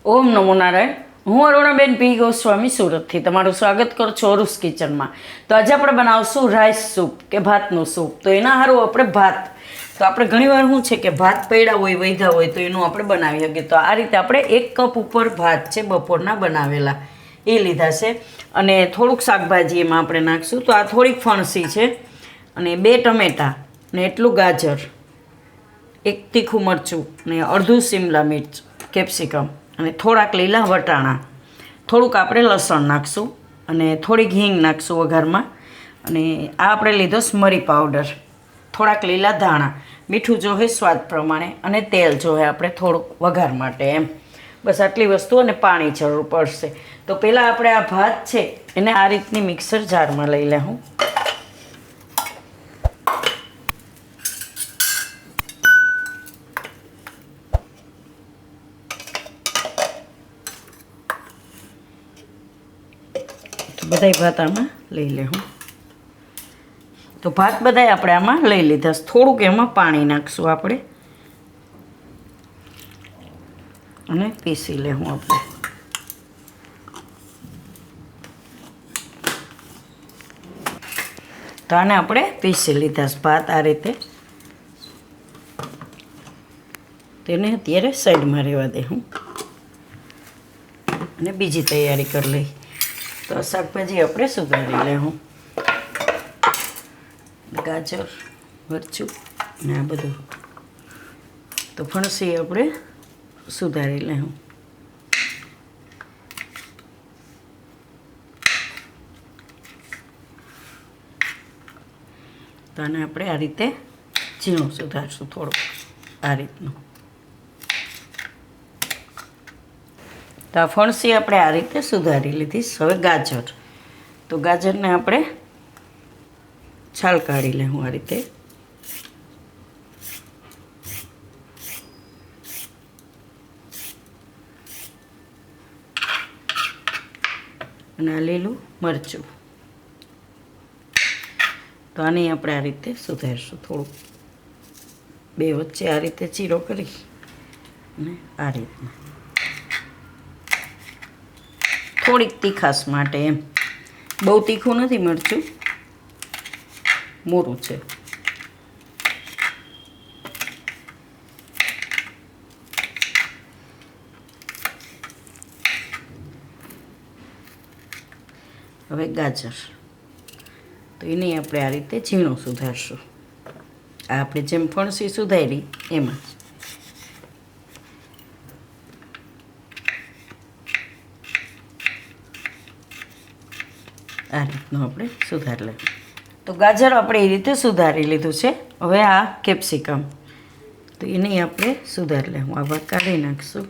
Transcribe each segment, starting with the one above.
ઓમ નમો નારાયણ. હું અરુણાબેન પી ગોસ્વામી સુરતથી તમારું સ્વાગત કરું છું અરુસ કિચનમાં. તો આજે આપણે બનાવશું રાઈસ સૂપ કે ભાતનું સૂપ. તો એના સારું આપણે ભાત, તો આપણે ઘણીવાર શું છે કે ભાત પડ્યા હોય વૈધા હોય તો એનું આપણે બનાવી શકીએ. તો આ રીતે આપણે 1 કપ ઉપર ભાત છે બપોરના બનાવેલા એ લીધા છે, અને થોડુંક શાકભાજી એમાં આપણે નાખશું. તો આ થોડીક ફણસી છે, અને 2 ટમેટાં, ને એટલું ગાજર, 1 તીખું મરચું, ને અડધું શિમલા મિર્ચ, કેપ્સિકમ, અને થોડાક લીલા વટાણા, થોડુંક આપણે લસણ નાખશું, અને થોડીક હિંગ નાખશું વઘારમાં. અને આ આપણે લીધો મરી પાવડર, થોડાક લીલા ધાણા, મીઠું જોવે સ્વાદ પ્રમાણે, અને તેલ જોવે આપણે થોડુંક વઘાર માટે એમ. બસ આટલી વસ્તુ, અને પાણી જરૂર પડશે. તો પહેલાં આપણે આ ભાત છે એને આ રીતની મિક્સર જારમાં લઈ લેવું. બધાય ભાત આમાં લઈ લેવું. તો ભાત બધાય આપણે આમાં લઈ લીધા. થોડુંક એમાં પાણી નાખશું આપણે, અને પીસી લેવું આપણે. તો આને આપણે પીસી લીધા ભાત આ રીતે. તેને અત્યારે સાઈડમાં રહેવા દે અને બીજી તૈયારી કરી લઈ. તો શાકભાજી આપણે સુધારી લેવું. ગાજર, મરચું ને આ બધું. તો ફણસી આપણે સુધારી લેવું. તો આને આપણે આ રીતે ઝીણું સુધારશું, થોડુંક આ રીતનું. તો આ ફણસી આપણે આ રીતે સુધારી લીધી. હવે ગાજર, તો ગાજરને આપણે છાલ કાઢી લેવું આ રીતે. અને આ લીલું મરચું, તો આની આપણે આ રીતે સુધારીશું. થોડુંક બે વચ્ચે આ રીતે ચીરો કરી અને આ રીતના થોડીક તીખાશ માટે એમ. બહુ તીખું નથી મરચું, મોરું છે. હવે ગાજર, તો એને આપણે આ રીતે ઝીણું સુધારશું. આ આપણે જેમ ફણસી સુધારી એમાં. આ રીતનું આપણે સુધારી લઈએ. તો ગાજર આપણે એ રીતે સુધારી લીધું છે. હવે આ કેપ્સિકમ, તો એને આપણે સુધારી લેવું. આ ભાગ કાઢી નાખશું.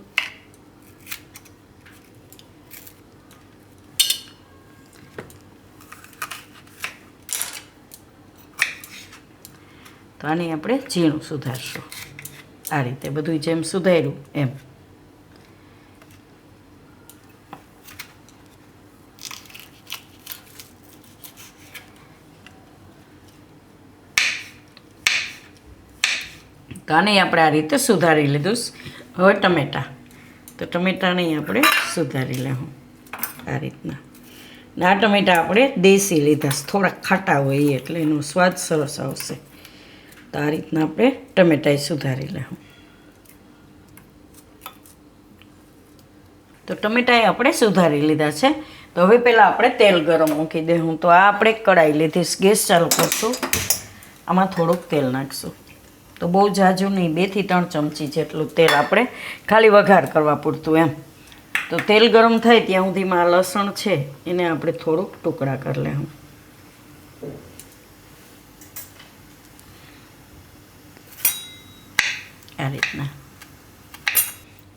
તો આની આપણે ઝીણું સુધારશું આ રીતે, બધું જેમ સુધાર્યું એમ. તો આને આપણે આ રીતે સુધારી લીધું. હવે ટમેટાં, તો ટમેટાને આપણે સુધારી લેવું આ રીતના. ને આ ટમેટાં આપણે દેશી લીધા, થોડાક ખાટા હોય એટલે એનો સ્વાદ સરસ આવશે. તો આ રીતના આપણે ટમેટાં સુધારી લેવું. તો ટમેટાં આપણે સુધારી લીધા છે. તો હવે પહેલાં આપણે તેલ ગરમ મૂકી દેવું. તો આ આપણે કઢાઈ લીધી, ગેસ ચાલુ કરશું. આમાં થોડુંક તેલ નાખશું. તો બહુ ઝાઝું નહીં, 2 થી 3 ચમચી જેટલું તેલ, આપણે ખાલી વઘાર કરવા પૂરતું એમ. તો તેલ ગરમ થાય ત્યાં સુધીમાં આ લસણ છે એને આપણે થોડુંક ટુકડા કરી લેવું. આ રીતના.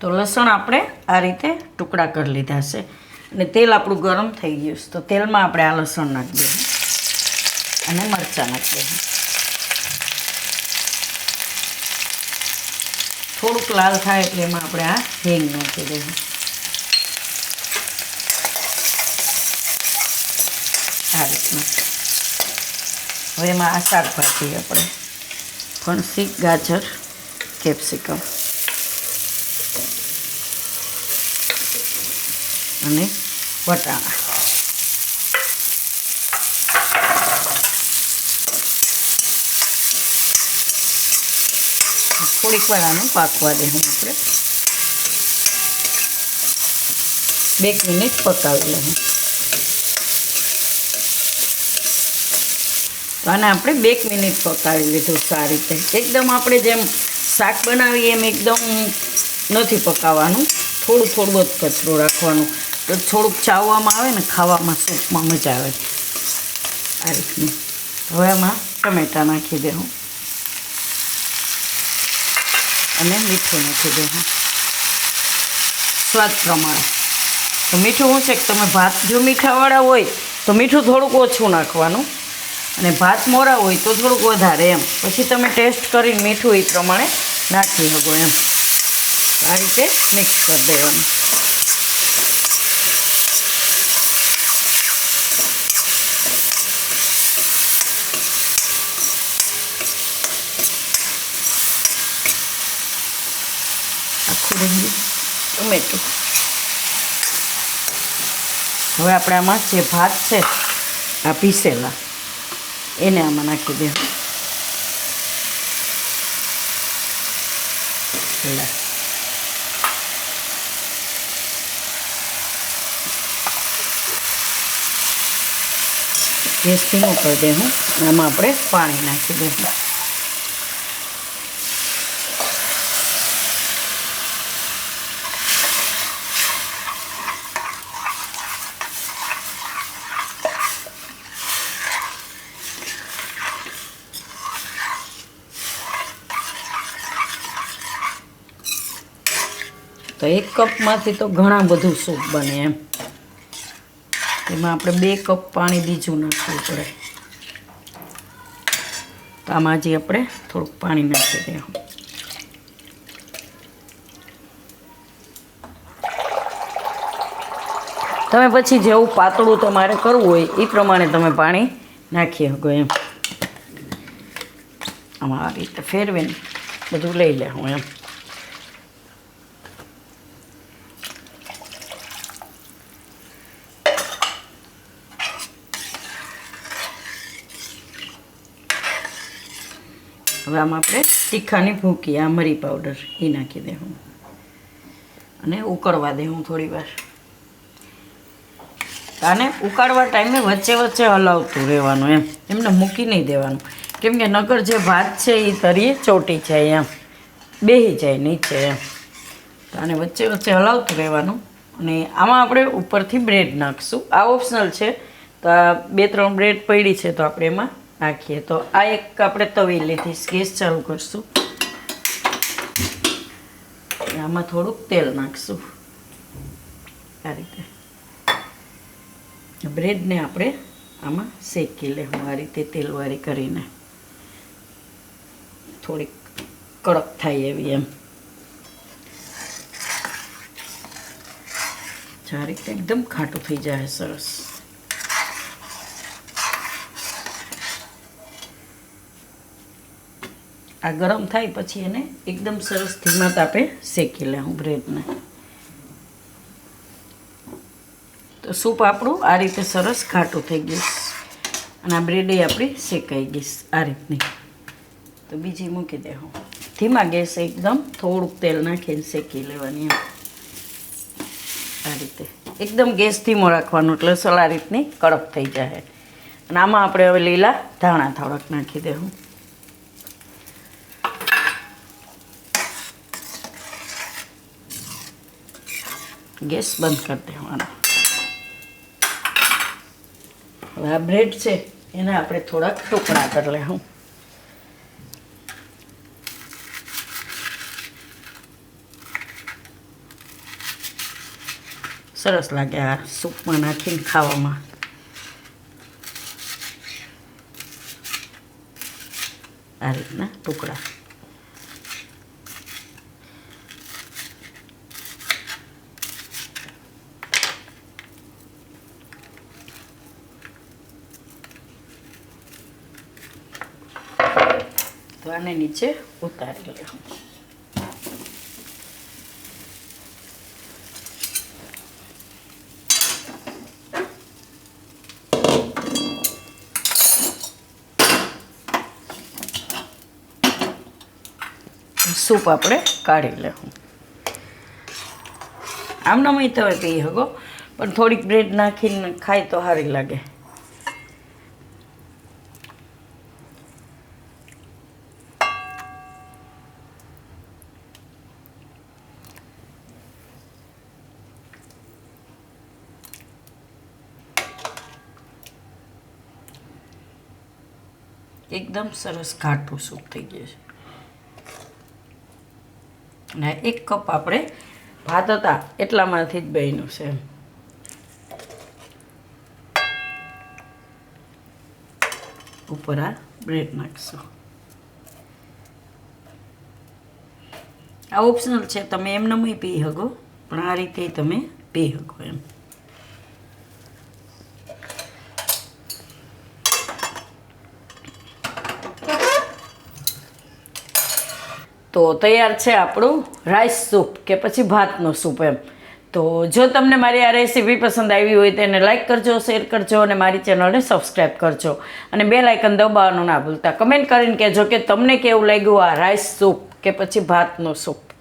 તો લસણ આપણે આ રીતે ટુકડા કરી લીધા છે, અને તેલ આપણું ગરમ થઈ ગયું છે. તો તેલમાં આપણે આ લસણ નાખી દઈએ, અને મરચાં નાખી દઈએ. થોડુંક લાલ થાય એટલે એમાં આપણે આ હિંગ નાખી દઈએ. આ રીતના. હવે એમાં આ શાકભાજી આપણે ફણસી, ગાજર, કેપ્સિકમ, અને વટાણા. થોડીક વાર આને પાકવા દેવું આપણે. 2 મિનિટ પકાવી લઉં. તો આને આપણે 2 મિનિટ પકાવી લીધું સારી રીતે. એકદમ આપણે જેમ શાક બનાવીએ એમ એકદમ નથી પકાવવાનું, થોડું જ કચરું રાખવાનું. તો થોડુંક ચાવવામાં આવે ને, ખાવામાં સૂપમાં મજા આવે આ રીતનું. હવે આમાં ટમેટાં નાખી દેવું અને મીઠું નાખી દેવું સ્વાદ પ્રમાણે. તો મીઠું શું છે કે તમે ભાત જો મીઠાવાળા હોય તો મીઠું થોડુંક ઓછું નાખવાનું, અને ભાત મોરા હોય તો થોડુંક વધારે એમ. પછી તમે ટેસ્ટ કરીને મીઠું એ પ્રમાણે નાખી શકો એમ. આ રીતે મિક્સ કરી દેવાનું. આખું રીંગણ ટમેટું. હવે આપણે આમાં જે ભાત છે આ પીસેલા એને આમાં નાખી દેવું. ગેસ ધીમો કરી દેવું. આમાં આપણે પાણી નાખી દેવું. તો 1 કપમાંથી તો ઘણા બધું સૂપ બને એમ. એમાં આપણે 2 કપ પાણી બીજું નાખવું પડે. તો આમાં હજી આપણે થોડુંક પાણી નાખી દેવું. તમે પછી જેવું પાતળું તમારે કરવું હોય એ પ્રમાણે તમે પાણી નાખી શકો એમ. આમાં આ રીતે ફેરવીને બધું લઈ લેવું એમ. હવે આમાં આપણે તીખાની ભૂકી, આ મરી પાવડર એ નાખી દેવું અને ઉકળવા દેવું થોડી વાર. આને ઉકાળવા ટાઈમે વચ્ચે વચ્ચે હલાવતું રહેવાનું એમ. એમને મૂકી નહીં દેવાનું, કેમ કે નકર જે ભાત છે એ તરીએ ચોંટી જાય એમ, બેસી જાય નીચે એમ. તો આને વચ્ચે વચ્ચે હલાવતું રહેવાનું. અને આમાં આપણે ઉપરથી બ્રેડ નાખીશું. આ ઓપ્શનલ છે. તો આ 2-3 બ્રેડ પડી છે તો આપણે એમાં નાખીએ. તો આ એક આપણે તવી લીધી, ગેસ ચાલુ કરશું. આમાં થોડુંક તેલ નાખશું આ રીતે. બ્રેડને આપણે આમાં શેકી લેવું આ રીતે તેલવાળી કરીને, થોડીક કડક થાય એવી એમ. આ રીતે એકદમ ખાટું થઈ જાય સરસ. આ ગરમ થાય પછી એને એકદમ સરસ ધીમા તાપે શેકી લેવું બ્રેડને. તો સૂપ આપણું આ રીતે સરસ ઘાટું થઈ ગયું અને આ બ્રેડ આપણી શેકાઈ ગઈ આ રીતની. તો બીજી મૂકી દેવું. ધીમા ગેસ એકદમ થોડુંક તેલ નાખીને શેકી લેવાની એમ. આ રીતે એકદમ ગેસ ધીમો રાખવાનો એટલે સલા રીતની કડક થઈ જાય. અને આમાં આપણે હવે લીલા ધાણા થોડાક નાખી દેવું. ગેસ બંધ કરી દેવાનો. હવે આ બ્રેડ છે એને આપણે થોડાક ટુકડા કરી લેવું. સરસ લાગે આ સૂપમાં નાખીને ખાવામાં. આ રીતના ટુકડા. તો આને નીચે ઉતારી લેવું. સૂપ આપણે કાઢી લેવું. આમનામાં તમે પી શકો, પણ થોડીક બ્રેડ નાખીને ખાય તો સારી લાગે. એકદમ સરસ ઘાટું સૂપ થઈ ગયું છે. અને 1 કપ આપણે ભાત હતા એટલામાંથી જ બન્યું છે. ઉપર આ બ્રેડ નાખશું. આ ઓપ્શનલ છે, તમે એમને પી શકો, પણ આ રીતે તમે પી શકો એમ. તો તૈયાર છે આપણું રાઈસ સૂપ કે પછી ભાતનું સૂપ એમ. તો જો તમને મારી આ રેસીપી પસંદ આવી હોય તો એને લાઇક કરજો, શેર કરજો અને મારી ચેનલને સબસ્ક્રાઈબ કરજો. અને બેલ આઇકન દબાવવાનું ના ભૂલતા. કમેન્ટ કરીને કહેજો કે તમને કેવું લાગ્યું આ રાઈસ સૂપ કે પછી ભાતનું સૂપ.